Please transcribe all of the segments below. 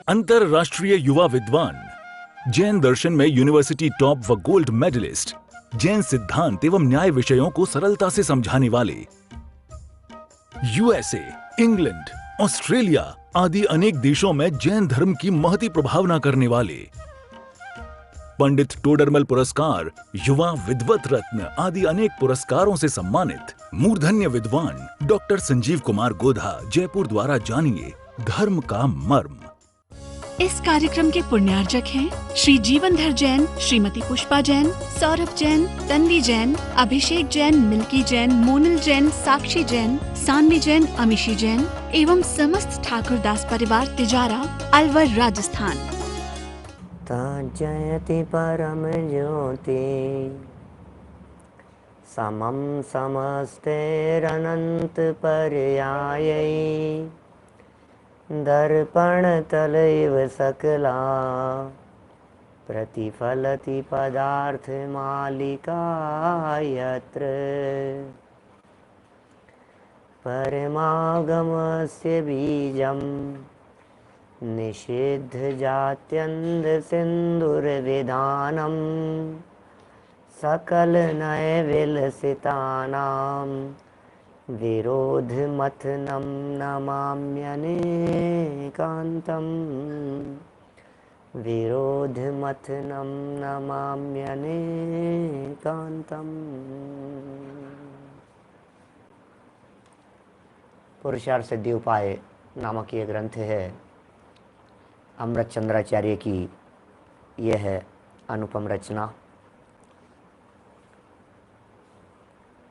अंतरराष्ट्रीय युवा विद्वान, जैन दर्शन में यूनिवर्सिटी टॉप व गोल्ड मेडलिस्ट, जैन सिद्धांत एवं न्याय विषयों को सरलता से समझाने वाले, यूएसए, इंग्लैंड, ऑस्ट्रेलिया आदि अनेक देशों में जैन धर्म की महती प्रभावना करने वाले, पंडित टोडरमल पुरस्कार, युवा विद्वत रत्न आदि अनेक पुरस्कारों से सम्मानित मूर्धन्य विद्वान डॉक्टर संजीव कुमार गोधा जयपुर द्वारा जानिए धर्म का मर्म। इस कार्यक्रम के पुण्यार्जक हैं श्री जीवनधर जैन, श्रीमती पुष्पा जैन, सौरभ जैन, तन्वी जैन, अभिषेक जैन, मिल्की जैन, मोनल जैन, साक्षी जैन, सान्वी जैन, अमीशी जैन एवं समस्त ठाकुरदास परिवार तिजारा, अलवर, राजस्थान। जयति परम ज्योति समम समस्तेरनंत पर्यायै दर्पण तलैव सकला प्रतिफलति पदार्थ मालिका यत्र परमागमस्य बीजम् निषिद्ध जात्यन्ध सिंधुर्विधानम् सकल नय विलसितानां विरोध मथनं नमाम्यनेकान्तम् विरोध मथनं नमाम्यनेकान्तम्। पुरुषार्थ सिद्धि उपाय नामक ये ग्रंथ है अमृत चंद्राचार्य की। यह है अनुपम रचना।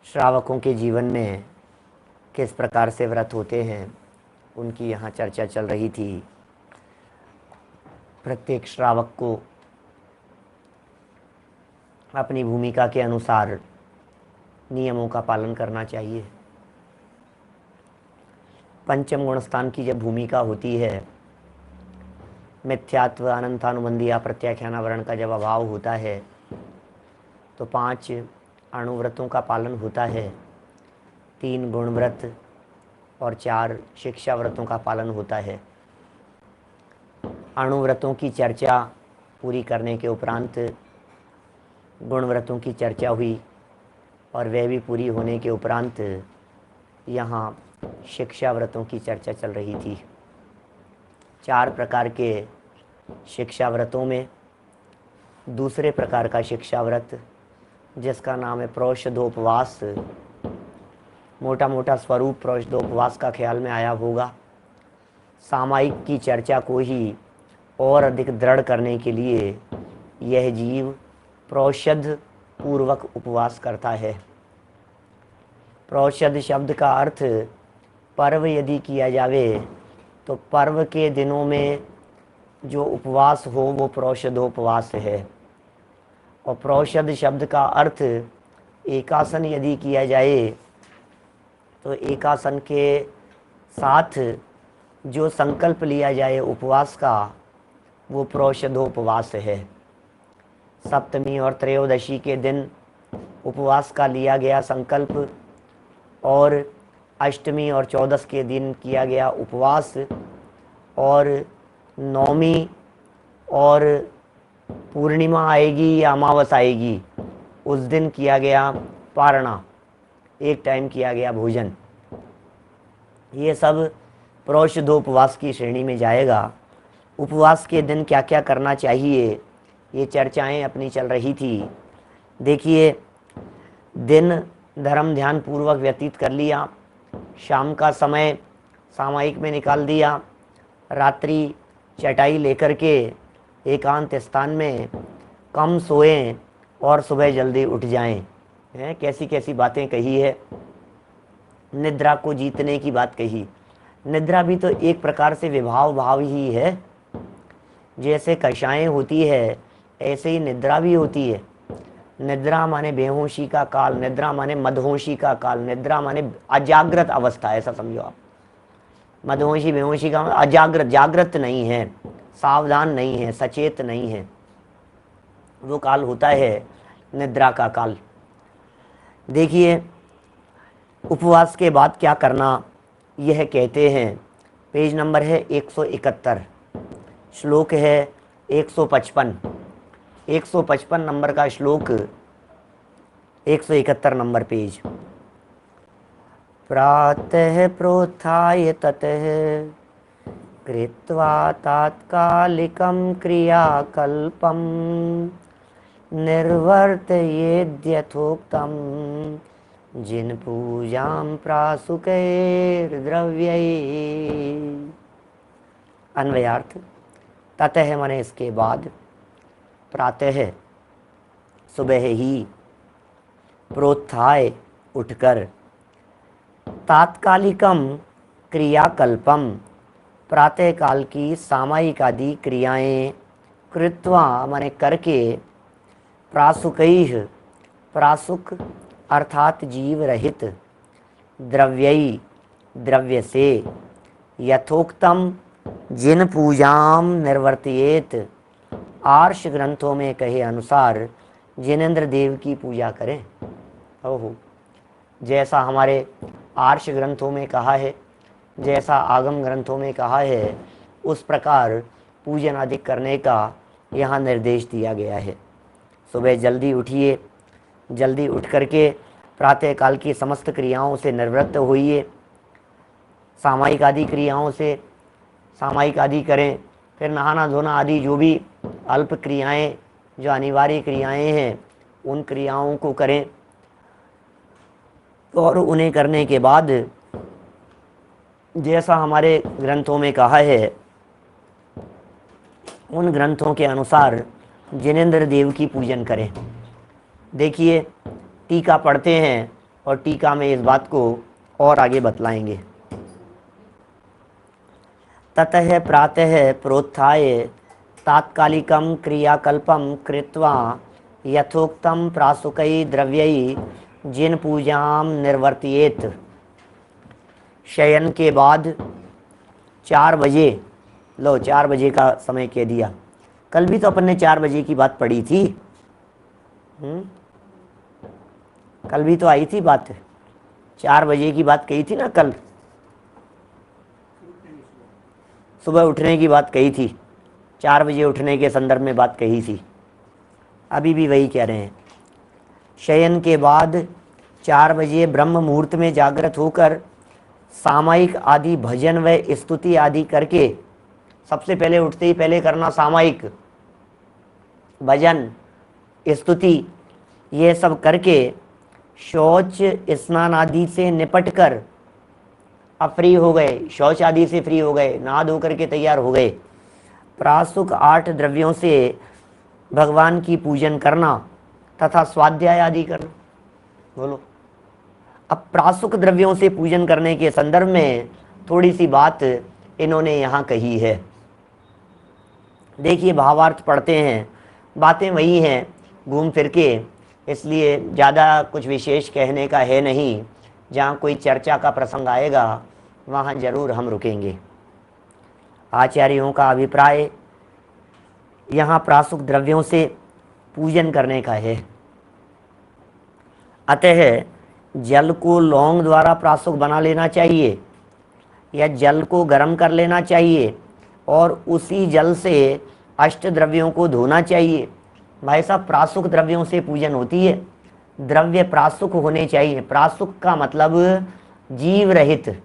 श्रावकों के जीवन में किस प्रकार से व्रत होते हैं उनकी यहाँ चर्चा चल रही थी। प्रत्येक श्रावक को अपनी भूमिका के अनुसार नियमों का पालन करना चाहिए। पंचम गुण स्थान की जब भूमिका होती है, मिथ्यात्व, अनंतानुबंधी या प्रत्याख्यानावरण का जब अभाव होता है, तो 5 अणुव्रतों का पालन होता है, 3 गुणव्रत और 4 शिक्षा व्रतों का पालन होता है। अणुव्रतों की चर्चा पूरी करने के उपरांत गुणव्रतों की चर्चा हुई और वह भी पूरी होने के उपरांत यहाँ शिक्षा व्रतों की चर्चा चल रही थी। 4 प्रकार के शिक्षा व्रतों में दूसरे प्रकार का शिक्षा व्रत जिसका नाम है प्रोषधोपवास, मोटा मोटा स्वरूप प्रोषधोपवास का ख्याल में आया होगा। सामायिक की चर्चा को ही और अधिक दृढ़ करने के लिए यह जीव प्रोषध पूर्वक उपवास करता है। प्रोषध शब्द का अर्थ पर्व यदि किया जावे तो पर्व के दिनों में जो उपवास हो वो प्रोषधोपवास है। और प्रोषध शब्द का अर्थ एकासन यदि किया जाए तो एकासन के साथ जो संकल्प लिया जाए उपवास का वो प्रोषधोपवास है। सप्तमी और त्रयोदशी के दिन उपवास का लिया गया संकल्प और अष्टमी और 14 के दिन किया गया उपवास और नौमी और पूर्णिमा आएगी या अमावस आएगी उस दिन किया गया पारणा, एक टाइम किया गया भोजन, ये सब प्रोषधोपवास की श्रेणी में जाएगा। उपवास के दिन क्या क्या करना चाहिए ये चर्चाएं अपनी चल रही थी। देखिए, दिन धर्म ध्यान पूर्वक व्यतीत कर लिया, शाम का समय सामायिक में निकाल दिया, रात्रि चटाई लेकर के एकांत स्थान में कम सोएं और सुबह जल्दी उठ जाएं। हैं कैसी कैसी बातें कही है। निद्रा को जीतने की बात कही। निद्रा भी तो एक प्रकार से विभाव भाव ही है। जैसे कषायें होती है ऐसे ही निद्रा भी होती है। निद्रा माने बेहोशी का काल, निद्रा माने मदहोशी का काल, निद्रा माने अजागृत अवस्था, ऐसा समझो आप। मदहोशी बेहोशी का अजागृत, जागृत नहीं है, सावधान नहीं है, सचेत नहीं है, वो काल होता है निद्रा का काल। देखिए, उपवास के बाद क्या करना यह कहते हैं। पेज नंबर है 171। श्लोक है 155। 155 नंबर का श्लोक, 171 नंबर पेज। प्रातः प्रोत्थाय ततः कृत्वा तात्कालिकं क्रियाकल्पं निर्वर्तयेद्यथोक्तं जिन पूजां प्रासुकैर्द्रव्यैः। अन्वयार्थ, ततः माने इसके बाद, प्रातः सुबह ही, प्रोत्थाय उठकर, तात्कालिकम क्रियाकल्पम प्रातःकाल की सामायिक आदि क्रियाएं, कृत्वा माने करके, प्रासुकैः प्रासुक अर्थात जीव रहित, द्रव्यई द्रव्य से, यथोक्तम जिन पूजाम निर्वर्तियेत आर्ष ग्रंथों में कहे अनुसार जिनेंद्र देव की पूजा करें। ओहो, जैसा हमारे आर्ष ग्रंथों में कहा है, जैसा आगम ग्रंथों में कहा है, उस प्रकार पूजन आदि करने का यहाँ निर्देश दिया गया है। सुबह जल्दी उठिए, जल्दी उठ करके प्रातःकाल की समस्त क्रियाओं से निवृत्त होइए, सामायिक आदि क्रियाओं से सामायिक आदि करें, फिर नहाना धोना आदि जो भी अल्प क्रियाएं, जो अनिवार्य क्रियाएं हैं, उन क्रियाओं को करें। और उन्हें करने के बाद जैसा हमारे ग्रंथों में कहा है, उन ग्रंथों के अनुसार जिनेंद्र देव की पूजन करें। देखिए, टीका पढ़ते हैं और टीका में इस बात को और आगे बतलाएंगे। ततः प्रातः प्रोत्थाय तात्कालिकं क्रियाकल्पं कृत्वा यथोक्तं प्रासुकै द्रव्यै जिन पूजां निर्वर्तियेत। शयन के बाद 4 बजे, लो 4 बजे का समय कह दिया। कल भी तो अपन ने 4 बजे की बात पढ़ी थी। कल भी तो आई थी बात, 4 बजे की बात कही थी ना कल, सुबह उठने की बात कही थी, 4 बजे उठने के संदर्भ में बात कही थी। अभी भी वही कह रहे हैं। शयन के बाद 4 बजे ब्रह्म मुहूर्त में जागृत होकर सामायिक आदि भजन व स्तुति आदि करके, सबसे पहले उठते ही पहले करना सामायिक भजन स्तुति, ये सब करके शौच स्नान आदि से निपट कर अब फ्री हो गए, शौच आदि से फ्री हो गए, नहा धो करके तैयार हो गए। प्रासुक 8 द्रव्यों से भगवान की पूजन करना तथा स्वाध्याय आदि करना। बोलो, अब प्रासुक द्रव्यों से पूजन करने के संदर्भ में थोड़ी सी बात इन्होंने यहाँ कही है। देखिए, भावार्थ पढ़ते हैं, बातें वही हैं घूम फिर के, इसलिए ज़्यादा कुछ विशेष कहने का है नहीं। जहाँ कोई चर्चा का प्रसंग आएगा वहाँ जरूर हम रुकेंगे। आचार्यों का अभिप्राय यहाँ प्रासुक द्रव्यों से पूजन करने का है। अतः जल को लौंग द्वारा प्रासुक बना लेना चाहिए या जल को गर्म कर लेना चाहिए और उसी जल से अष्ट द्रव्यों को धोना चाहिए। भाई साहब, प्रासुक द्रव्यों से पूजन होती है, द्रव्य प्रासुक होने चाहिए। प्रासुक का मतलब जीव रहित।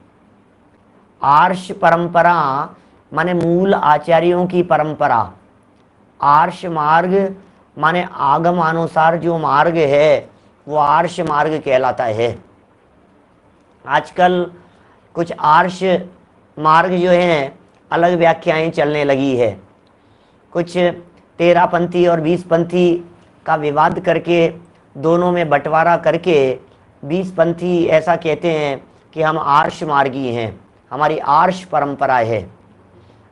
आर्ष परंपरा माने मूल आचार्यों की परंपरा। आर्ष मार्ग माने आगम अनुसार जो मार्ग है वो आर्ष मार्ग कहलाता है। आजकल कुछ आर्ष मार्ग जो हैं अलग व्याख्याएं चलने लगी है। कुछ 13पंथी और 20पंथी का विवाद करके दोनों में बंटवारा करके 20पंथी ऐसा कहते हैं कि हम आर्ष मार्गी हैं, हमारी आर्ष परंपरा है।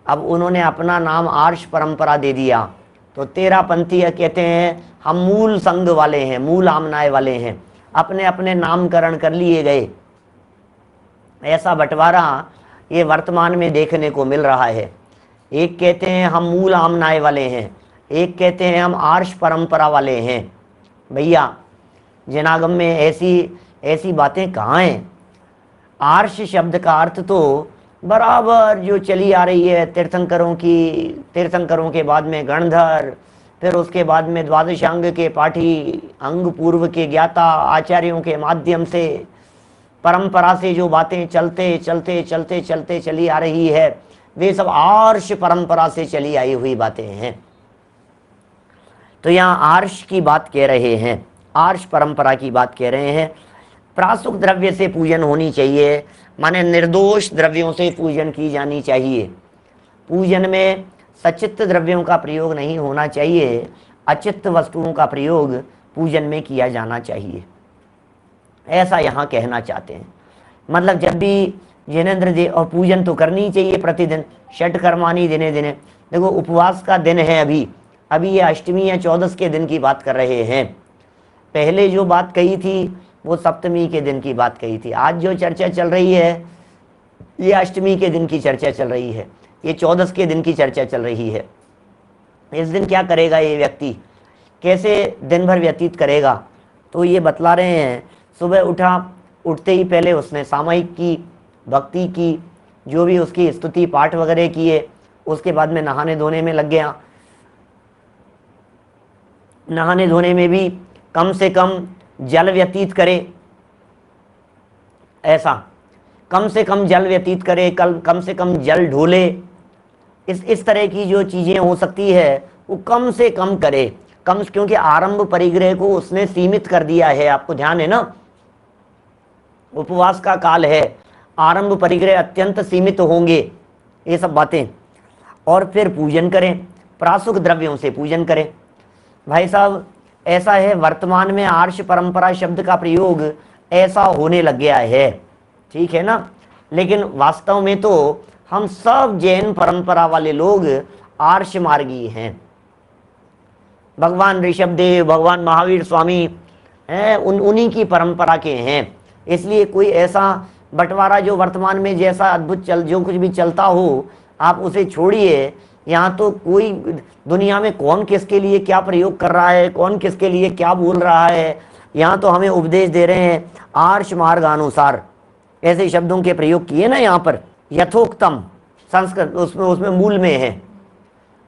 अब उन्होंने अपना नाम आर्ष परंपरा दे दिया तो 13पंथी कहते हैं हम मूल संघ वाले हैं, मूल आमनाय वाले हैं, अपने अपने नामकरण कर लिए गए। ऐसा बंटवारा ये वर्तमान में देखने को मिल रहा है। एक कहते हैं हम मूल आमनाय वाले हैं, एक कहते हैं हम आर्ष परंपरा वाले हैं। भैया, जनागम में ऐसी बातें कहाँ हैं? आर्ष शब्द का अर्थ तो बराबर जो चली आ रही है तीर्थंकरों के बाद में गणधर, फिर उसके बाद में द्वादशांग के पाठी, अंग पूर्व के ज्ञाता, आचार्यों के माध्यम से परंपरा से जो बातें चलते चलते चलते चलते चली आ रही है, वे सब आर्ष परंपरा से चली आई हुई बातें हैं। तो यहाँ आर्ष की बात कह रहे हैं, आर्ष परंपरा की बात कह रहे हैं। प्रासुक द्रव्य से पूजन होनी चाहिए, माने निर्दोष द्रव्यों से पूजन की जानी चाहिए। पूजन में सचित्त द्रव्यों का प्रयोग नहीं होना चाहिए, अचित्त वस्तुओं का प्रयोग पूजन में किया जाना चाहिए, ऐसा यहाँ कहना चाहते हैं। मतलब जब भी जिनेंद्र देव, और पूजन तो करनी चाहिए प्रतिदिन, षट कर्माणी दिने दिने। देखो उपवास का दिन है अभी ये अष्टमी या चौदस के दिन की बात कर रहे हैं। पहले जो बात कही थी वो सप्तमी के दिन की बात कही थी। आज जो चर्चा चल रही है ये अष्टमी के दिन की चर्चा चल रही है, ये चौदस के दिन की चर्चा चल रही है। इस दिन क्या करेगा ये व्यक्ति, कैसे दिन भर व्यतीत करेगा, तो ये बतला रहे हैं। सुबह उठते ही पहले उसने सामायिक की, भक्ति की, जो भी उसकी स्तुति पाठ वगैरह किए, उसके बाद में नहाने धोने में लग गया। नहाने धोने में भी कम से कम जल व्यतीत करे, ऐसा कम से कम जल व्यतीत करे, कम से कम जल ढोले। इस तरह की जो चीजें हो सकती है वो कम से कम करे, क्योंकि आरंभ परिग्रह को उसने सीमित कर दिया है। आपको ध्यान है ना, उपवास का काल है, आरंभ परिग्रह अत्यंत सीमित होंगे, ये सब बातें। और फिर पूजन करें, प्रासुक द्रव्यों से पूजन करें। भाई साहब ऐसा है, वर्तमान में आर्ष परंपरा शब्द का प्रयोग ऐसा होने लग गया है, ठीक है ना, लेकिन वास्तव में तो हम सब जैन परंपरा वाले लोग आर्ष मार्गी हैं। भगवान ऋषभदेव, भगवान महावीर स्वामी हैं, उन्हीं की परंपरा के हैं। इसलिए कोई ऐसा बंटवारा जो वर्तमान में जैसा अद्भुत जो कुछ भी चलता हो, आप उसे छोड़िए। यहाँ तो कोई दुनिया में कौन किसके लिए क्या प्रयोग कर रहा है, कौन किसके लिए क्या बोल रहा है, यहाँ तो हमें उपदेश दे रहे हैं आर्ष मार्ग अनुसार। ऐसे शब्दों के प्रयोग किए ना यहाँ पर, यथोक्तम संस्कृत उसमें मूल में है,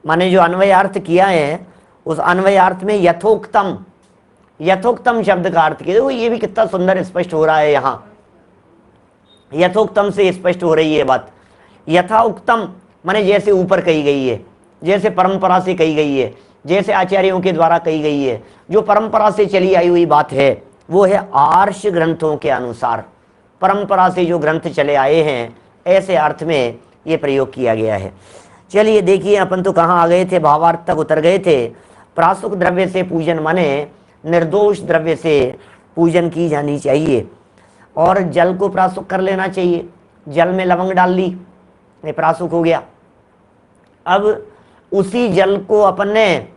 माने जो अन्वयार्थ किया है उस अन्वयार्थ में यथोक्तम शब्द का अर्थ किया। ये भी कितना सुंदर स्पष्ट हो रहा है, यहाँ यथोक्तम से स्पष्ट हो रही है बात। यथा उक्तम माने जैसे ऊपर कही गई है, जैसे परंपरा से कही गई है, जैसे आचार्यों के द्वारा कही गई है, जो परंपरा से चली आई हुई बात है वो है आर्ष ग्रंथों के अनुसार। परंपरा से जो ग्रंथ चले आए हैं ऐसे अर्थ में ये प्रयोग किया गया है। चलिए देखिए, अपन तो कहाँ आ गए थे, भावार्थ तक उतर गए थे। प्रासुक द्रव्य से पूजन माने निर्दोष द्रव्य से पूजन की जानी चाहिए, और जल को प्रासुक कर लेना चाहिए। जल में लवंग डाल ली, ये प्रासुक हो गया। अब उसी जल को अपन ने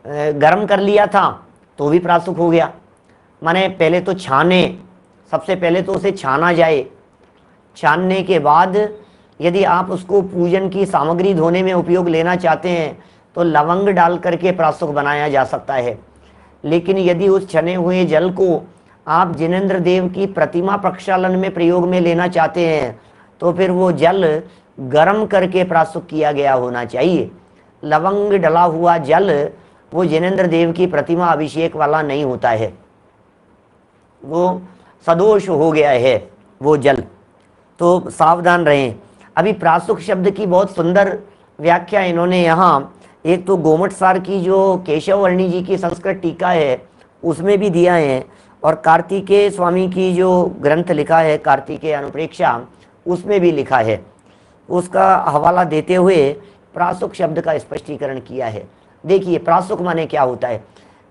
गर्म कर लिया था तो भी प्रासुक हो गया। माने पहले तो सबसे पहले तो उसे छाना जाए। छानने के बाद यदि आप उसको पूजन की सामग्री धोने में उपयोग लेना चाहते हैं तो लवंग डाल करके प्रासुक बनाया जा सकता है। लेकिन यदि उस छने हुए जल को आप जिनेंद्र देव की प्रतिमा प्रक्षालन में प्रयोग में लेना चाहते हैं तो फिर वो जल गर्म करके प्रासुक किया गया होना चाहिए। लवंग डला हुआ जल वो जिनेंद्र देव की प्रतिमा अभिषेक वाला नहीं होता है, वो सदोष हो गया है वो जल, तो सावधान रहें। अभी प्रासुक शब्द की बहुत सुंदर व्याख्या इन्होंने यहाँ, एक तो गोमट सार की जो केशव वर्णी जी की संस्कृत टीका है उसमें भी दिया है, और कार्तिकेय स्वामी की जो ग्रंथ लिखा है कार्तिकेय अनुप्रेक्षा उसमें भी लिखा है। उसका हवाला देते हुए प्रासुक शब्द का स्पष्टीकरण किया है। देखिए प्रासुक माने क्या होता है,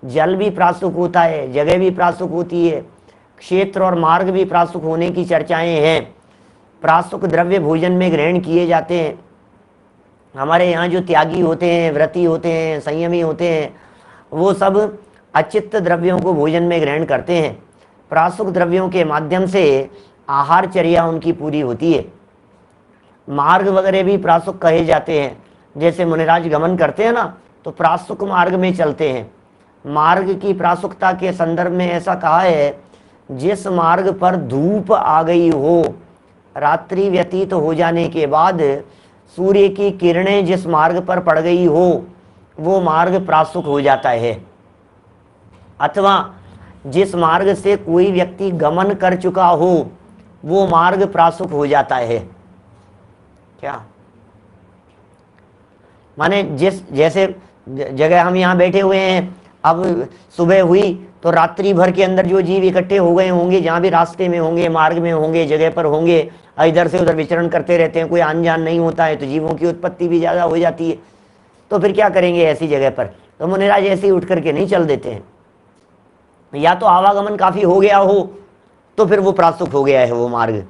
जल भी प्रासुक होता है, जगह भी प्रासुक होती है, क्षेत्र और मार्ग भी प्रासुक होने की चर्चाएं हैं। प्रासुक द्रव्य भोजन में ग्रहण किए जाते हैं। हमारे यहाँ जो त्यागी होते हैं, व्रती होते हैं, संयमी होते हैं, वो सब अचित्त द्रव्यों को भोजन में ग्रहण करते हैं। प्रासुक द्रव्यों के माध्यम से आहारचर्या उनकी पूरी होती है। मार्ग वगैरह भी प्रासुक कहे जाते हैं। जैसे मुनिराज गमन करते हैं ना तो प्रासुक मार्ग में चलते हैं। मार्ग की प्रासुकता के संदर्भ में ऐसा कहा है, जिस मार्ग पर धूप आ गई हो, रात्रि व्यतीत हो जाने के बाद सूर्य की किरणें जिस मार्ग पर पड़ गई हो वो मार्ग प्रासुक हो जाता है, अथवा जिस मार्ग से कोई व्यक्ति गमन कर चुका हो वो मार्ग प्रासुक हो जाता है। क्या माने, जैसे जगह हम यहाँ बैठे हुए हैं, अब सुबह हुई तो रात्रि भर के अंदर जो जीव इकट्ठे हो गए होंगे, जहाँ भी रास्ते में होंगे, मार्ग में होंगे, जगह पर होंगे, इधर से उधर विचरण करते रहते हैं, कोई आन जान नहीं होता है, तो जीवों की उत्पत्ति भी ज़्यादा हो जाती है। तो फिर क्या करेंगे ऐसी जगह पर? तो मुनिराज ऐसे ही उठ करके नहीं चल देते हैं, या तो आवागमन काफ़ी हो गया हो तो फिर वो प्रासुक हो गया है वो मार्ग,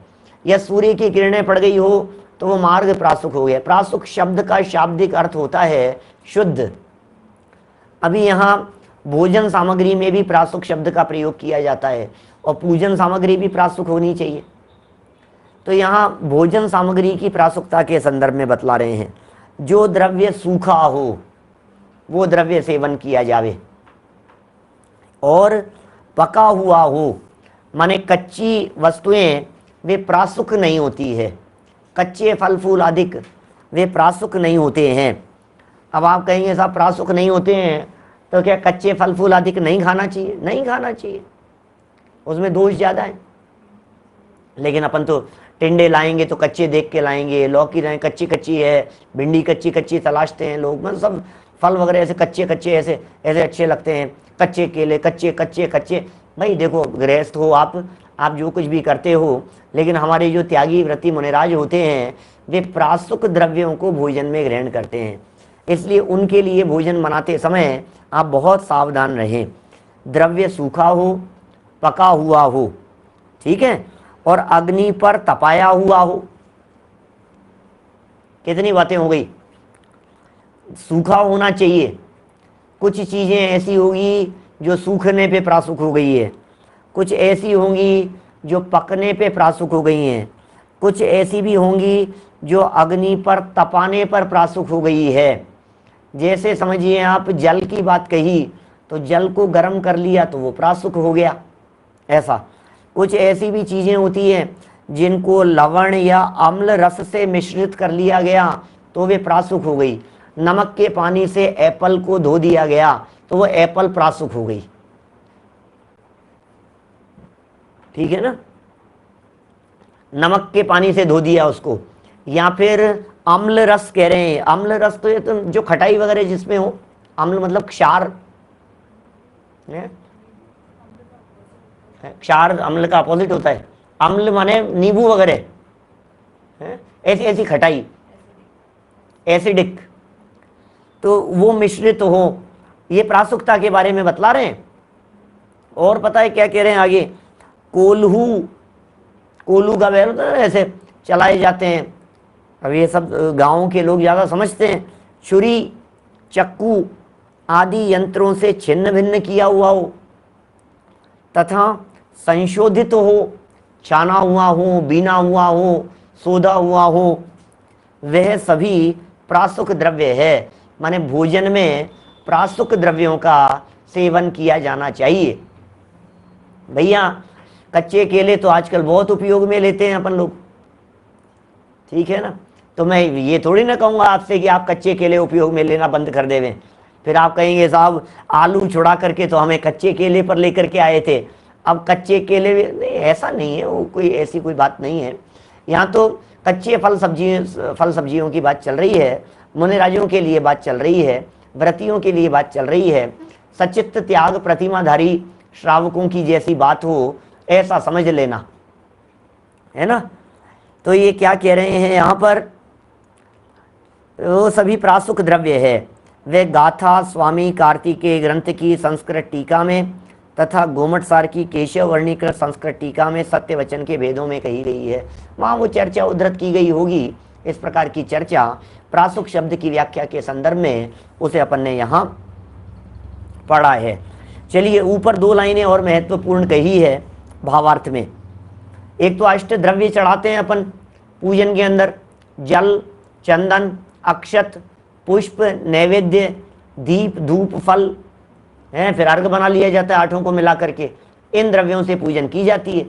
या सूर्य की किरणें पड़ गई हो तो वो मार्ग प्रासुक हो गया। प्रासुक शब्द का शाब्दिक अर्थ होता है शुद्ध। अभी यहाँ भोजन सामग्री में भी प्रासुक शब्द का प्रयोग किया जाता है, और पूजन सामग्री भी प्रासुक होनी चाहिए। तो यहाँ भोजन सामग्री की प्रासुकता के संदर्भ में बतला रहे हैं, जो द्रव्य सूखा हो वो द्रव्य सेवन किया जावे, और पका हुआ हो, माने कच्ची वस्तुएं वे प्रासुक नहीं होती है, कच्चे फल फूल आदि वे प्रासुक नहीं होते हैं। अब आप कहेंगे साहब प्रासुक नहीं होते हैं तो क्या कच्चे फल फूल आदि नहीं खाना चाहिए? नहीं खाना चाहिए, उसमें दोष ज़्यादा है। लेकिन अपन तो टिंडे लाएंगे तो कच्चे देख के लाएंगे, लौकी लाएंगे कच्ची कच्ची है, भिंडी कच्ची कच्ची तलाशते हैं लोग, मतलब सब फल वगैरह ऐसे कच्चे कच्चे ऐसे ऐसे अच्छे लगते हैं, कच्चे केले कच्चे कच्चे कच्चे। भाई देखो, गृहस्थ हो आप जो कुछ भी करते हो, लेकिन हमारे जो त्यागी व्रती मुनिराज होते हैं वे प्रासुक द्रव्यों को भोजन में ग्रहण करते हैं, इसलिए उनके लिए भोजन बनाते समय आप बहुत सावधान रहें। द्रव्य सूखा हो, पका हुआ हो, ठीक है, और अग्नि पर तपाया हुआ हो। कितनी बातें हो गई? सूखा होना चाहिए, कुछ चीज़ें ऐसी होगी जो सूखने पे प्रासुक हो गई है, कुछ ऐसी होंगी जो पकने पे प्रासुक हो गई हैं, कुछ ऐसी भी होंगी जो अग्नि पर तपाने पर प्रासुक हो गई है। जैसे समझिए आप जल की बात कही तो जल को गर्म कर लिया तो वो प्रासुक हो गया, ऐसा। कुछ ऐसी भी चीज़ें होती हैं जिनको लवण या अम्ल रस से मिश्रित कर लिया गया तो वे प्रासुक हो गई। नमक के पानी से एप्पल को धो दिया गया तो वो एप्पल प्रासुक हो गई, ठीक है ना। नमक के पानी से धो दिया उसको, या फिर अम्ल रस कह रहे हैं। अम्ल रस तो ये तो जो खटाई वगैरह जिसमें हो, अम्ल मतलब क्षार, क्षार अम्ल का अपोजिट होता है। अम्ल माने नींबू वगैरह, ऐसी ऐसी खटाई, एसिडिक, तो वो मिश्रित हो, ये प्रासुकता के बारे में बतला रहे हैं। और पता है क्या कह रहे हैं आगे? कोल्हू का बैल होता है, ऐसे चलाए जाते हैं। अब ये सब गाँव के लोग ज़्यादा समझते हैं। छुरी चक्कू आदि यंत्रों से छिन्न भिन्न किया हुआ हो तथा संशोधित हो, छाना हुआ हो, बीना हुआ हो, सोधा हुआ हो, वह सभी प्रासुक द्रव्य है। माने भोजन में प्रासुक द्रव्यों का सेवन किया जाना चाहिए। भैया कच्चे केले तो आजकल बहुत उपयोग में लेते हैं अपन लोग, ठीक है ना। तो मैं ये थोड़ी ना कहूँगा आपसे कि आप कच्चे केले उपयोग में लेना बंद कर देवें। फिर आप कहेंगे साहब आलू छुड़ा करके तो हमें कच्चे केले पर लेकर के आए थे, अब कच्चे केले नहीं, ऐसा नहीं है, वो कोई ऐसी कोई बात नहीं है। यहाँ तो कच्चे फल सब्जियों की बात चल रही है, मुनिराजों के लिए बात चल रही है, व्रतियों के लिए बात चल रही है। सचित्त त्याग प्रतिमाधारी श्रावकों की जैसी बात हो ऐसा समझ लेना, है ना। तो ये क्या कह रहे हैं यहाँ पर? वो सभी प्रासुक द्रव्य है। वे गाथा स्वामी कार्तिकेय ग्रंथ की संस्कृत टीका में तथा गोमटसार की केशव वर्णीकृत संस्कृत टीका में सत्य वचन के भेदों में कही गई है। वहाँ वो चर्चा उद्धृत की गई होगी। इस प्रकार की चर्चा प्रासुक शब्द की व्याख्या के संदर्भ में उसे अपन ने यहाँ पढ़ा है। चलिए ऊपर दो लाइनें और महत्वपूर्ण कही है भावार्थ में। एक तो अष्ट द्रव्य चढ़ाते हैं अपन पूजन के अंदर, जल, चंदन, अक्षत, पुष्प, नैवेद्य, दीप, धूप, फल है, फिर अर्घ बना लिया जाता है आठों को मिला करके। इन द्रव्यों से पूजन की जाती है।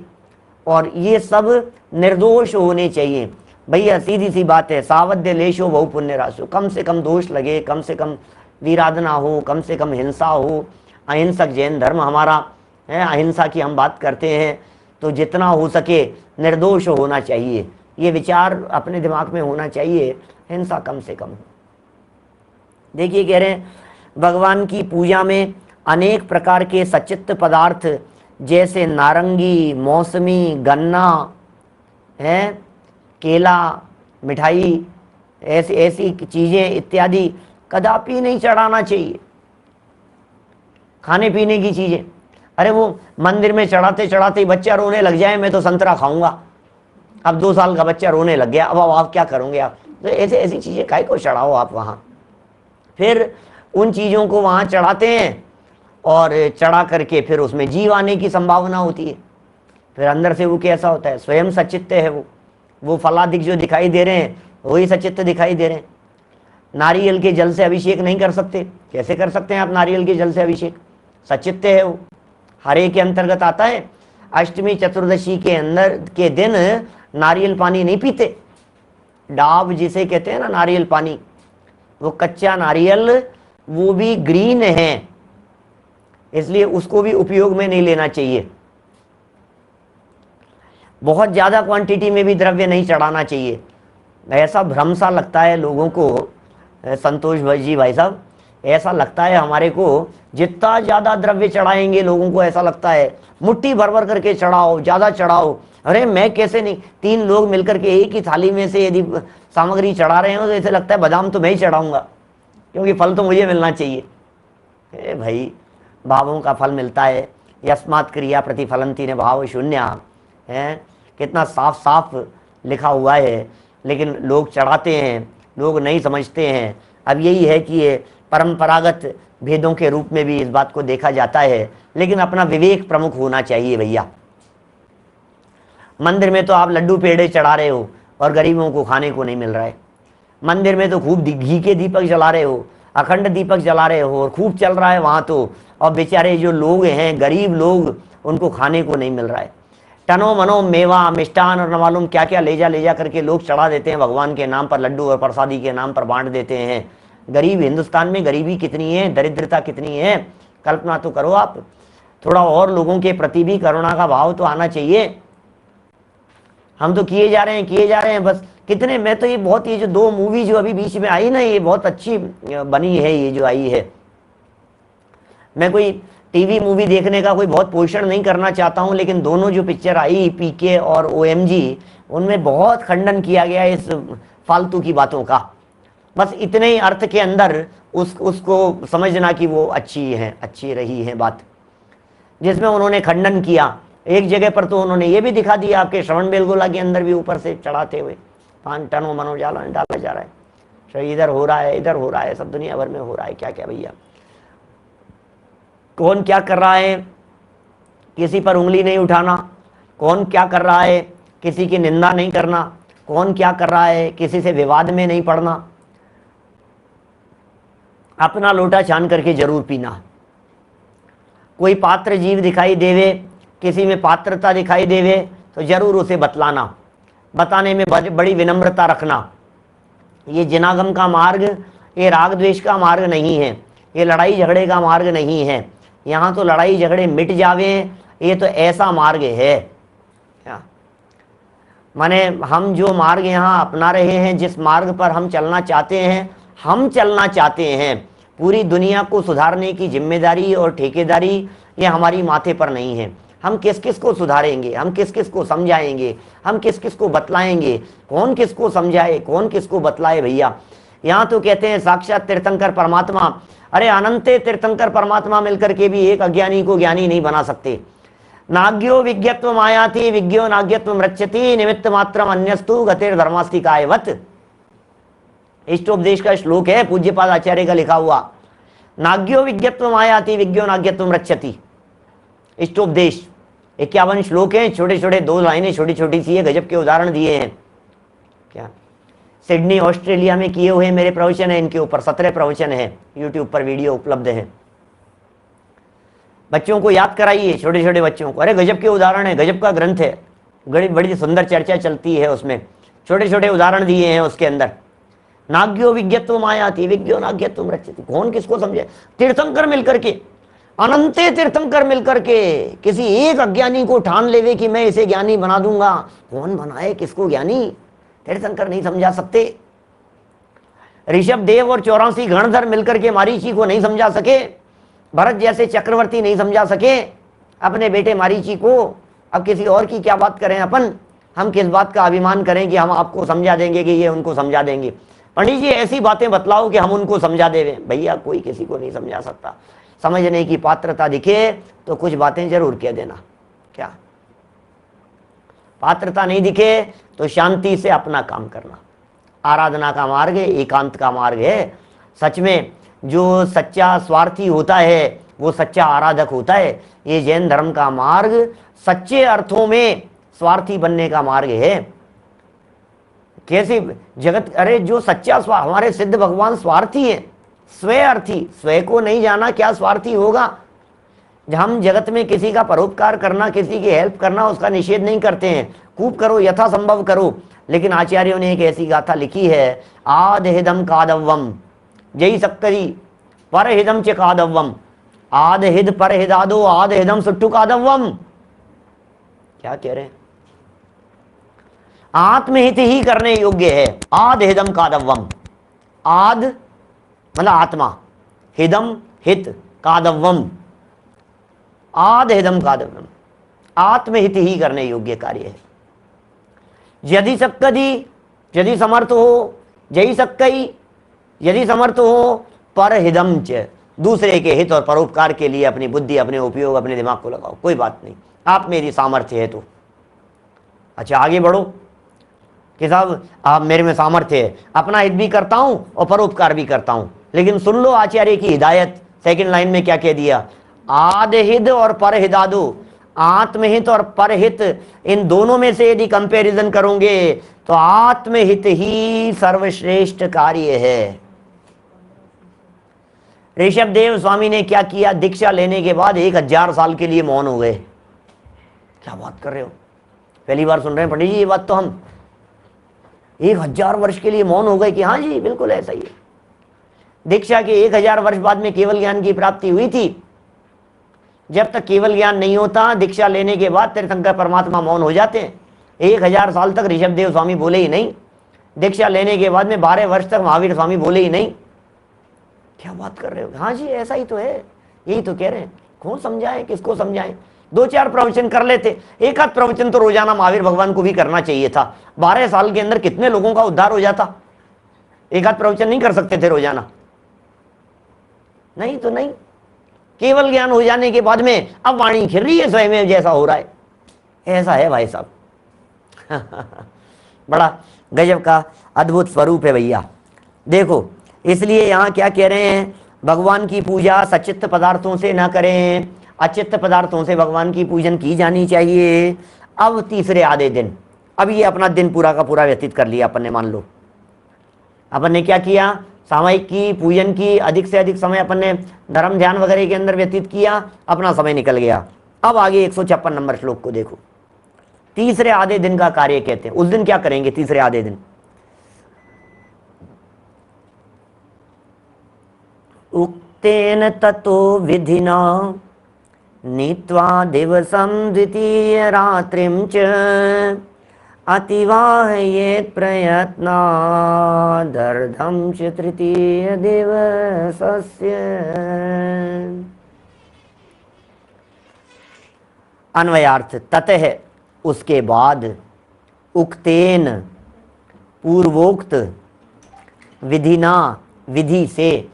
और ये सब निर्दोष होने चाहिए। भैया सीधी सी बात है, सावध्य लेशो बहु पुण्य राशो, कम से कम दोष लगे, कम से कम विराधना हो, कम से कम हिंसा हो। अहिंसक जैन धर्म हमारा है, अहिंसा की हम बात करते हैं, तो जितना हो सके निर्दोष होना चाहिए, ये विचार अपने दिमाग में होना चाहिए, हिंसा कम से कम। देखिए कह रहे हैं भगवान की पूजा में अनेक प्रकार के सचित्त पदार्थ जैसे नारंगी, मौसमी, गन्ना है, केला, मिठाई, ऐसी ऐसी चीज़ें इत्यादि कदापि नहीं चढ़ाना चाहिए। खाने पीने की चीज़ें, अरे वो मंदिर में चढ़ाते चढ़ाते ही बच्चा रोने लग जाए, मैं तो संतरा खाऊंगा, अब 2 साल का बच्चा रोने लग गया, अब आप क्या करोगे आप? तो ऐसे ऐसी चीज़ें काहे को चढ़ाओ आप वहाँ। फिर उन चीज़ों को वहाँ चढ़ाते हैं और चढ़ा करके फिर उसमें जीव आने की संभावना होती है। फिर अंदर से वो कैसा होता है, स्वयं सचित्त है वो फलादिक जो दिखाई दे रहे हैं वही सचित्त दिखाई दे रहे हैं। नारियल के जल से अभिषेक नहीं कर सकते, कैसे कर सकते हैं आप नारियल के जल से अभिषेक? सचित्त है वो, हरे के अंतर्गत आता है। अष्टमी चतुर्दशी के अंदर के दिन नारियल पानी नहीं पीते, डाब जिसे कहते हैं ना नारियल पानी, वो कच्चा नारियल, वो भी ग्रीन है, इसलिए उसको भी उपयोग में नहीं लेना चाहिए। बहुत ज़्यादा क्वांटिटी में भी द्रव्य नहीं चढ़ाना चाहिए। ऐसा भ्रम सा लगता है लोगों को, संतोष जी भाई साहब, ऐसा लगता है हमारे को जितना ज़्यादा द्रव्य चढ़ाएंगे लोगों को ऐसा लगता है मुट्ठी भर भर करके चढ़ाओ, ज़्यादा चढ़ाओ। अरे मैं कैसे नहीं, 3 लोग मिलकर के एक ही थाली में से यदि सामग्री चढ़ा रहे हो तो ऐसे लगता है बादाम तो मैं ही चढ़ाऊँगा, क्योंकि फल तो मुझे मिलना चाहिए। भाई भावों का फल मिलता है, यस्मात् क्रिया प्रतिफलंती ने भाव शून्य है, कितना साफ साफ लिखा हुआ है, लेकिन लोग चढ़ाते हैं, लोग नहीं समझते हैं। अब यही है कि ये परंपरागत भेदों के रूप में भी इस बात को देखा जाता है, लेकिन अपना विवेक प्रमुख होना चाहिए भैया। मंदिर में तो आप लड्डू पेड़े चढ़ा रहे हो और गरीबों को खाने को नहीं मिल रहा है। मंदिर में तो खूब घी के दीपक जला रहे हो, अखंड दीपक जला रहे हो और खूब चल रहा है वहाँ तो, और बेचारे जो लोग हैं गरीब लोग, उनको खाने को नहीं मिल रहा है। टनो मनो मेवा मिष्ठान और न मालूम क्या क्या ले जा करके लोग चढ़ा देते हैं भगवान के नाम पर, लड्डू और प्रसादी के नाम पर बांट देते हैं। गरीब, हिंदुस्तान में गरीबी कितनी है, दरिद्रता कितनी है, कल्पना तो करो आप। थोड़ा और लोगों के प्रति भी करुणा का भाव तो आना चाहिए। हम तो किए जा रहे हैं बस। कितने, मैं तो ये बहुत, ये जो 2 मूवी जो अभी बीच में आई ना, ये बहुत अच्छी बनी है, ये जो आई है। मैं कोई टीवी मूवी देखने का कोई बहुत पोषण नहीं करना चाहता हूं, लेकिन दोनों जो पिक्चर आई पीके और OMG, उनमें बहुत खंडन किया गया इस फालतू की बातों का। बस इतने ही अर्थ के अंदर उसको समझना कि वो अच्छी रही है बात, जिसमें उन्होंने खंडन किया। एक जगह पर तो उन्होंने ये भी दिखा दिया आपके श्रवण बेलगोला के अंदर भी ऊपर से चढ़ाते हुए 5 टन मनोजाला डाला जा रहा है, इधर हो रहा है, सब दुनिया भर में हो रहा है। क्या क्या भैया, कौन क्या कर रहा है, किसी पर उंगली नहीं उठाना। कौन क्या कर रहा है, किसी की निंदा नहीं करना। कौन क्या कर रहा है, किसी से विवाद में नहीं पड़ना। अपना लोटा छान करके जरूर पीना। कोई पात्र जीव दिखाई देवे, किसी में पात्रता दिखाई देवे, तो जरूर उसे बतलाना, बताने में बड़ी विनम्रता रखना। ये जिनागम का मार्ग, ये राग द्वेष का मार्ग नहीं है, ये लड़ाई झगड़े का मार्ग नहीं है। यहाँ तो लड़ाई झगड़े मिट जावे, ये तो ऐसा मार्ग है। माने हम जो मार्ग यहाँ अपना रहे हैं, जिस मार्ग पर हम चलना चाहते हैं, पूरी दुनिया को सुधारने की जिम्मेदारी और ठेकेदारी ये हमारी माथे पर नहीं है। हम किस किस को सुधारेंगे, हम किस किस को समझाएंगे, हम किस किस को बतलाएंगे, कौन किसको समझाए, कौन किसको बतलाए भैया। यहाँ तो कहते हैं साक्षात तीर्थंकर परमात्मा। अरे अनंते तीर्थंकर परमात्मा मिलकर के भी एक अज्ञानी को ज्ञानी नहीं बना सकते। नाग्यो विज्ञत्व मायाति विज्ञो नाग्यत्व मृच्छति निमित्त मात्रम अन्यस्तु गतिर धर्मास्ति कायवत। इष्टोपदेश का श्लोक है, पूज्यपाद आचार्य का लिखा हुआ। नाग्यो विज्ञत्व मायाति विज्ञो नाग्यत्व मृच्छति, इष्टोपदेश 51 श्लोक हैं, छोटे छोटे 2 लाइनें छोटी छोटी सी है, गजब के उदाहरण दिए हैं। क्या सिडनी ऑस्ट्रेलिया में किए हुए मेरे प्रवचन है, इनके ऊपर 17 प्रवचन है, यूट्यूब पर वीडियो उपलब्ध है। बच्चों को याद कराइए, छोटे छोटे बच्चों को। अरे गजब के उदाहरण है, गजब का ग्रंथ है, बड़ी बड़ी सुंदर चर्चा चलती है उसमें, छोटे छोटे उदाहरण दिए हैं उसके अंदर। नाग्यो विज्ञत्व मायाति विज्ञो नाग्यत्व मृच्छति, कौन किसको समझे। तीर्थंकर मिलकर के, अनंते तीर्थंकर मिलकर के किसी एक अज्ञानी को ठान लेवे कि मैं इसे ज्ञानी बना दूंगा, कौन बनाए किसको ज्ञानी, तीर्थंकर नहीं समझा सकते। ऋषभ देव और 84 गणधर मिलकर के मारीची को नहीं समझा सके, भरत जैसे चक्रवर्ती नहीं समझा सके अपने बेटे मारीची को। अब किसी और की क्या बात करें अपन, हम किस बात का अभिमान करें कि हम आपको समझा देंगे कि ये उनको समझा देंगे। पंडित जी ऐसी बातें बतलाओ कि हम उनको समझा देवे, भैया कोई किसी को नहीं समझा सकता। समझने की पात्रता दिखे तो कुछ बातें जरूर कह देना, क्या पात्रता नहीं दिखे तो शांति से अपना काम करना। आराधना का मार्ग है, एकांत का मार्ग है। सच में जो सच्चा स्वार्थी होता है वो सच्चा आराधक होता है। ये जैन धर्म का मार्ग सच्चे अर्थों में स्वार्थी बनने का मार्ग है। कैसे जगत, अरे जो सच्चा हमारे सिद्ध भगवान स्वार्थी है, स्वयं अर्थी, स्वयं को नहीं जाना क्या स्वार्थी होगा। हम जगत में किसी का परोपकार करना, किसी की हेल्प करना, उसका निषेध नहीं करते हैं, खूब करो, यथासंभव करो। लेकिन आचार्यों ने एक ऐसी गाथा लिखी है, आदहिदम कादव्वम जय सक्करी परहिदम च कादव्वम, आदहिद परहिदादो आदहिदम सुट्टू कादव्वम। क्या कह रहे हैं, आत्महित ही करने योग्य है। आदहिदम कादव्वम, आद मतलब आत्मा, हिदम हित, कादव्वम आदहिदम कादव्वम, आत्महित ही करने योग्य कार्य है। यदि सक्कदी, यदि समर्थ हो, जय सक्कई यदि समर्थ हो, परहिदम च दूसरे के हित और परोपकार के लिए अपनी बुद्धि, अपने उपयोग, अपने दिमाग को लगाओ। कोई बात नहीं, आप मेरी सामर्थ्य है तो। अच्छा आगे बढ़ो कि साहब आप मेरे में सामर्थ्य है, अपना हित भी करता हूं और परोपकार भी करता हूं। लेकिन सुन लो आचार्य की हिदायत, सेकंड लाइन में क्या कह दिया, आदहिद और परहिदादो, आत्महित और परहित, इन दोनों में से यदि कंपैरिजन करोगे तो आत्महित ही सर्वश्रेष्ठ कार्य है। ऋषभ देव स्वामी ने क्या किया, दीक्षा लेने के बाद 1000 साल के लिए मौन हो गए। क्या बात कर रहे हो, पहली बार सुन रहे हैं पंडित जी ये बात तो हम। 1000 वर्ष के लिए मौन हो गए कि हाँ जी बिल्कुल ऐसा ही है। दीक्षा के 1000 वर्ष बाद में केवल ज्ञान की प्राप्ति हुई थी। जब तक केवल ज्ञान नहीं होता, दीक्षा लेने के बाद तीर्थंकर परमात्मा मौन हो जाते हैं। 1000 साल तक ऋषभ देव स्वामी बोले ही नहीं, दीक्षा लेने के बाद में 12 वर्ष तक महावीर स्वामी बोले ही नहीं। क्या बात कर रहे हो, हाँ जी ऐसा ही तो है, यही तो कह रहे हैं। कौन समझाए, किसको समझाएं। 2-4 प्रवचन कर लेते, एक आध प्रवचन तो रोजाना महावीर भगवान को भी करना चाहिए था। 12 साल के अंदर कितने लोगों का उद्धार हो जाता। एक आध प्रवचन नहीं कर सकते थे रोजाना, नहीं तो नहीं। केवल ज्ञान हो जाने के बाद में अब वाणी खिल रही है स्वयं जैसा हो रहा है, ऐसा है भाई साहब। बड़ा गजब का अद्भुत स्वरूप है भैया। देखो इसलिए यहाँ क्या कह रहे हैं, भगवान की पूजा सचित्त पदार्थों से ना करें, अचित्त पदार्थों से भगवान की पूजन की जानी चाहिए। अब तीसरे आधे दिन, अब ये अपना दिन पूरा का पूरा व्यतीत कर लिया अपन ने। मान लो अपन ने क्या किया, सामयिक की पूजन की अधिक से अधिक समय अपन ने धर्म ध्यान वगैरह के अंदर व्यतीत किया, अपना समय निकल गया। अब आगे 156 नंबर श्लोक को देखो, तीसरे आधे दिन का कार्य कहते हैं। उस दिन क्या करेंगे तीसरे आधे दिन, उक्तेन ततो विधिना नीत्वा दिवसं द्वितीय रात्रिं च अतिवाहयेत् प्रयत्नादर्धं च तृतीय दिवसस्य। अन्वयार्थ, ततः उसके बाद, उक्तेन पूर्वोक्त, विधिना विधि से।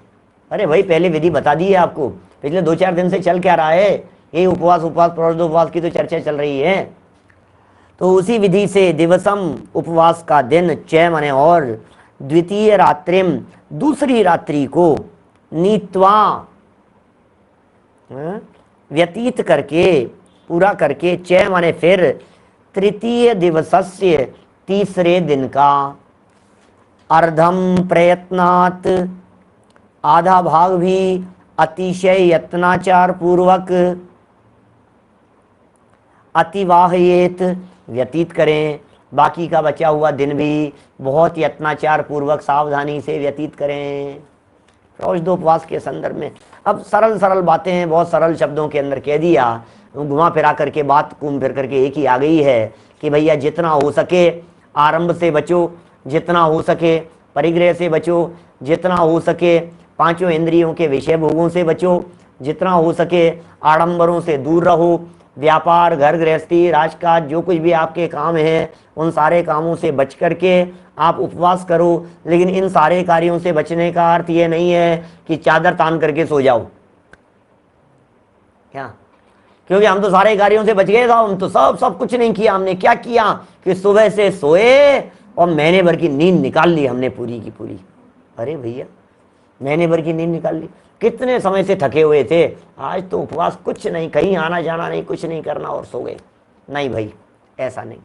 अरे भाई पहले विधि बता दी है आपको, पिछले 2-4 दिन से चल क्या रहा है, ये उपवास उपवास की तो चर्चा चल रही है। तो उसी विधि से दिवसम उपवास का दिन, चय माने और, द्वितीय रात्रिम दूसरी रात्रि को, नीत्वा व्यतीत करके, पूरा करके, चय माने फिर, तृतीय दिवसस्य तीसरे दिन का, अर्धम प्रयत्नात् आधा भाग भी, अतिशय यत्नाचार पूर्वक, अतिवाहयेत व्यतीत करें, बाकी का बचा हुआ दिन भी बहुत यत्नाचार पूर्वक सावधानी से व्यतीत करें। उपवास के संदर्भ में अब सरल सरल बातें हैं, बहुत सरल शब्दों के अंदर कह दिया, घुमा फिरा करके बात घूम फिर करके एक ही आ गई है कि भैया जितना हो सके आरंभ से बचो, जितना हो सके परिग्रह से बचो, जितना हो सके पांचों इंद्रियों के विषय भोगों से बचो, जितना हो सके आडंबरों से दूर रहो, व्यापार, घर गृहस्थी, राजकाज, जो कुछ भी आपके काम हैं उन सारे कामों से बच करके आप उपवास करो। लेकिन इन सारे कार्यों से बचने का अर्थ ये नहीं है कि चादर तान करके सो जाओ, क्या? क्योंकि हम तो सारे कार्यों से बच गए था, हम तो सब कुछ नहीं किया। हमने क्या किया कि सुबह से सोए और महीने भर की नींद निकाल ली हमने पूरी की पूरी। अरे भैया, महीने भर की नींद निकाल ली, कितने समय से थके हुए थे, आज तो उपवास, कुछ नहीं, कहीं आना जाना नहीं, कुछ नहीं करना और सो गए। नहीं भाई, ऐसा नहीं।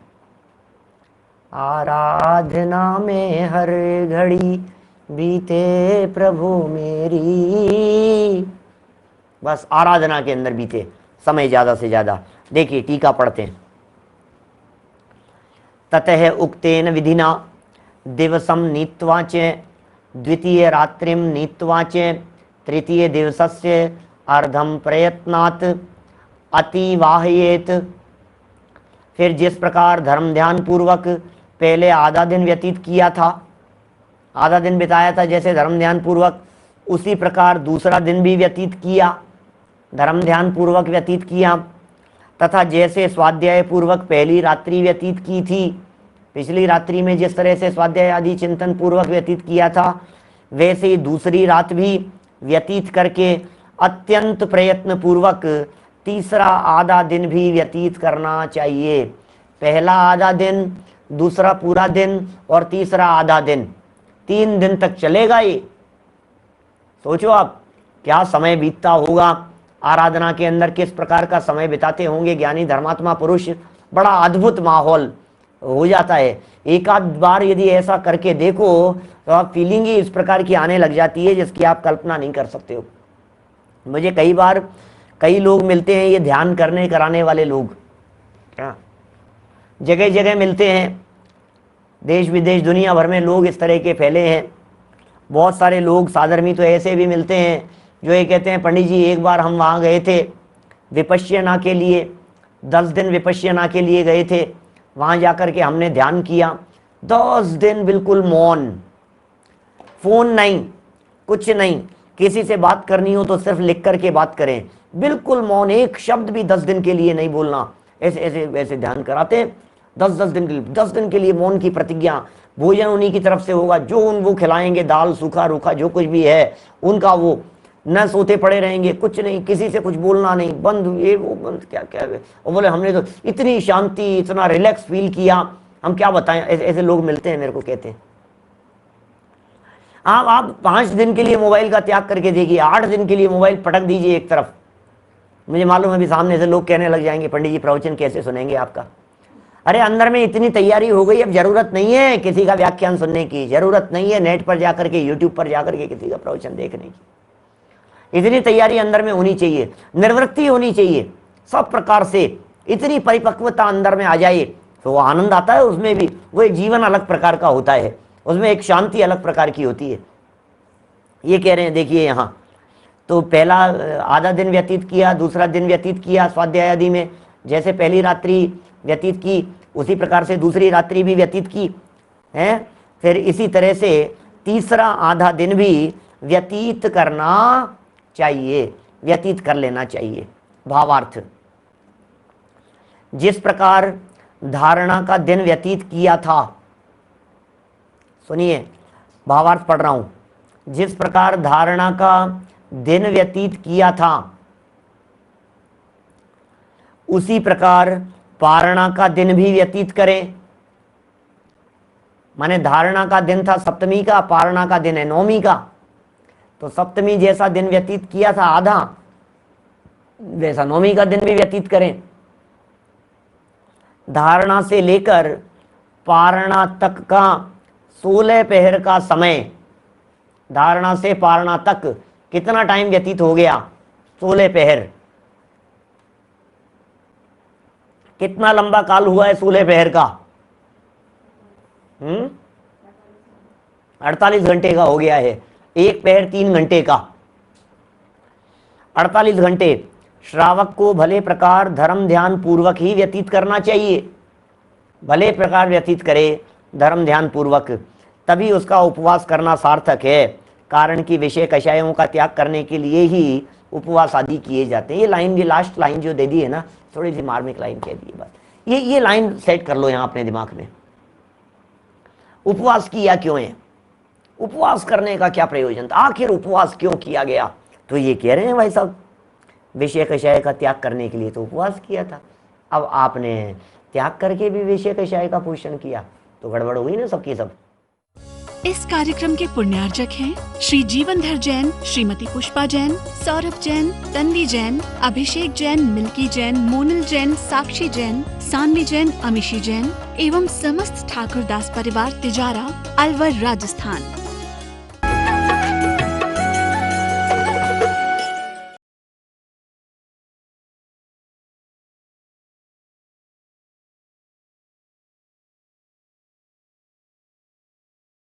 आराधना में हर घड़ी बीते प्रभु मेरी, बस आराधना के अंदर बीते समय ज्यादा से ज्यादा। देखिए टीका पढ़ते हैं। ततः उक्तेन विधिना दिवसम नीत्वा च द्वितीय रात्रिम नीत्वा च तृतीय दिवसस्य अर्धम प्रयत्नात् अतिवाहयेत। फिर जिस प्रकार धर्म ध्यान पूर्वक पहले आधा दिन व्यतीत किया था, आधा दिन बिताया था जैसे धर्म ध्यान पूर्वक, उसी प्रकार दूसरा दिन भी व्यतीत किया, धर्म ध्यान पूर्वक व्यतीत किया। तथा जैसे स्वाध्याय पूर्वक पहली रात्रि व्यतीत की थी, पिछली रात्रि में जिस तरह से स्वाध्याय आदि चिंतन पूर्वक व्यतीत किया था, वैसे ही दूसरी रात भी व्यतीत करके अत्यंत प्रयत्न पूर्वक तीसरा आधा दिन भी व्यतीत करना चाहिए। पहला आधा दिन, दूसरा पूरा दिन और तीसरा आधा दिन, 3 दिन तक चलेगा ये। सोचो आप क्या समय बीतता होगा आराधना के अंदर, किस प्रकार का समय बिताते होंगे ज्ञानी धर्मात्मा पुरुष। बड़ा अद्भुत माहौल हो जाता है। एक आध बार यदि ऐसा करके देखो तो आप फीलिंग ही इस प्रकार की आने लग जाती है जिसकी आप कल्पना नहीं कर सकते हो। मुझे कई बार कई लोग मिलते हैं, ये ध्यान करने कराने वाले लोग, क्या जगह जगह मिलते हैं, देश विदेश दुनिया भर में लोग इस तरह के फैले हैं। बहुत सारे लोग साधर्मी तो ऐसे भी मिलते हैं जो ये कहते हैं, पंडित जी एक बार हम वहाँ गए थे विपश्यना के लिए, 10 दिन विपश्यना के लिए गए थे, वहाँ जाकर के हमने ध्यान किया, 10 दिन बिल्कुल मौन, फोन नहीं, कुछ नहीं, किसी से बात करनी हो तो सिर्फ लिख करके बात करें, बिल्कुल मौन, एक शब्द भी 10 दिन के लिए नहीं बोलना। ऐसे ऐसे वैसे ध्यान कराते 10 दिन के लिए, 10 दिन के लिए मौन की प्रतिज्ञा। भोजन उन्हीं की तरफ से होगा, जो वो खिलाएंगे, दाल सूखा रूखा जो कुछ भी है उनका, वो न सोते पड़े रहेंगे, कुछ नहीं, किसी से कुछ बोलना नहीं, बंद, ये वो बंद, क्या क्या है। और बोले हमने तो इतनी शांति, इतना रिलैक्स फील किया, हम क्या बताएं। ऐसे लोग मिलते हैं मेरे को, कहते हैं आप 5 दिन के लिए मोबाइल का त्याग करके देखिए, 8 दिन के लिए मोबाइल पटक दीजिए एक तरफ। मुझे मालूम है अभी सामने से लोग कहने लग जाएंगे, पंडित जी प्रवचन कैसे सुनेंगे आपका। अरे अंदर में इतनी तैयारी हो गई, अब जरूरत नहीं है किसी का व्याख्यान सुनने की, जरूरत नहीं है नेट पर जाकर के, यूट्यूब पर जाकर के किसी का प्रवचन देखने की। इतनी तैयारी अंदर में होनी चाहिए, निर्वृत्ति होनी चाहिए सब प्रकार से, इतनी परिपक्वता अंदर में आ जाए तो वो आनंद आता है उसमें भी। वो एक जीवन अलग प्रकार का होता है, उसमें एक शांति अलग प्रकार की होती है। ये कह रहे हैं देखिए यहाँ, तो पहला आधा दिन व्यतीत किया, दूसरा दिन व्यतीत किया स्वाध्याय आदि में, जैसे पहली रात्रि व्यतीत की उसी प्रकार से दूसरी रात्रि भी व्यतीत की है। फिर इसी तरह से तीसरा आधा दिन भी व्यतीत करना चाहिए, व्यतीत कर लेना चाहिए। भावार्थ, जिस प्रकार धारणा का दिन व्यतीत किया था, सुनिए भावार्थ पढ़ रहा हूं, जिस प्रकार धारणा का दिन व्यतीत किया था उसी प्रकार पारणा का दिन भी व्यतीत करें। माने धारणा का दिन था सप्तमी का, पारणा का दिन है नवमी का, तो सप्तमी जैसा दिन व्यतीत किया था आधा, वैसा नवमी का दिन भी व्यतीत करें। धारणा से लेकर पारणा तक का 16 पहर का समय, धारणा से पारणा तक कितना टाइम व्यतीत हो गया, 16 पहर। कितना लंबा काल हुआ है सूले पहर का? 48 घंटे का हो गया है। एक पहर 3 घंटे का, 48 घंटे श्रावक को भले प्रकार धर्म ध्यान पूर्वक ही व्यतीत करना चाहिए। भले प्रकार व्यतीत करे धर्म ध्यान पूर्वक, तभी उसका उपवास करना सार्थक है। कारण कि विषय कषायों का त्याग करने के लिए ही उपवास आदि किए जाते हैं। ये लाइन, ये लास्ट लाइन जो दे दी है ना, थोड़ी सी मार्मिक लाइन कह दी है बात। ये लाइन सेट कर लो यहाँ अपने दिमाग में। उपवास किया क्यों है? उपवास करने का क्या प्रयोजन था? आखिर उपवास क्यों किया गया? तो ये कह रहे हैं भाई साहब, विषय कषाय का त्याग करने के लिए तो उपवास किया था। अब आपने त्याग करके भी विषय कषाय का पोषण किया तो गड़बड़ हुई ना सबकी सब। इस कार्यक्रम के पुण्यार्जक हैं श्री जीवनधर जैन, श्रीमती पुष्पा जैन, सौरभ जैन, तन्वी जैन, अभिषेक जैन, मिल्की जैन, मोनल जैन, साक्षी जैन, सानवी जैन, अमीशी जैन एवं समस्त ठाकुरदास परिवार तिजारा, अलवर, राजस्थान।